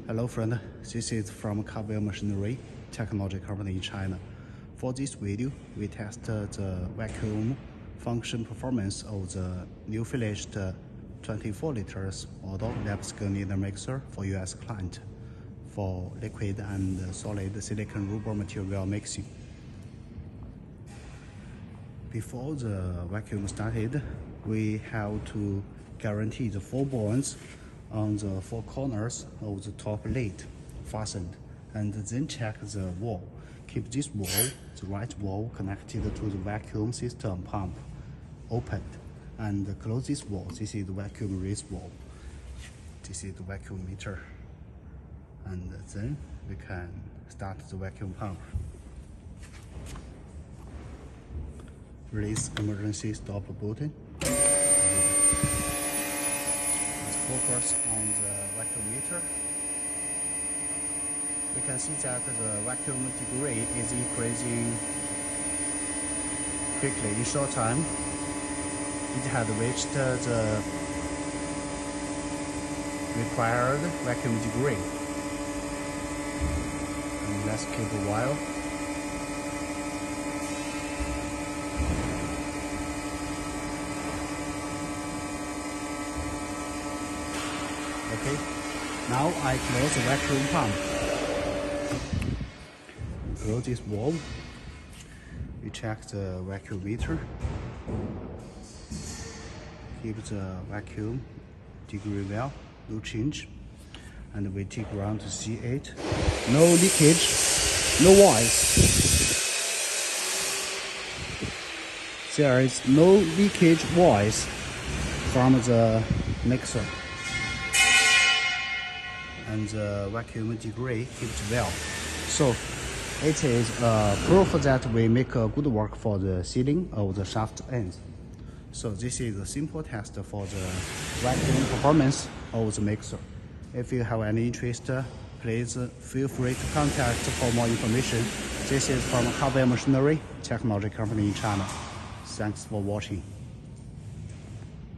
Hello friend, this is from Carvel Machinery Technology Company in China. For this video, we test the vacuum function performance of the new finished 24 liters auto lap-scale needle mixer for US client for liquid and solid silicon rubber material mixing. Before the vacuum started, we have to guarantee the 4 bonds on the 4 corners of the top lid fastened, and then check the valve. Keep this valve, the right valve, connected to the vacuum system pump opened, and close this valve. This is the vacuum release valve. This is the vacuum meter, and then we can start the vacuum pump. Release emergency stop button. Focus on the vacuum meter. We can see that the vacuum degree is increasing quickly. In short time, it had reached the required vacuum degree. And let's keep a while. Okay, now I close the vacuum pump. Close this valve. We check the vacuum meter. Keep the vacuum degree well, no change. And we take around to see it. No leakage, no voice. There is no leakage voice from the mixer. And the vacuum degree keeps well. So it is proof that we make good work for the sealing of the shaft ends. So this is a simple test for the vacuum performance of the mixer. If you have any interest, please feel free to contact for more information. This is from Carvel Machinery Technology Company in China. Thanks for watching.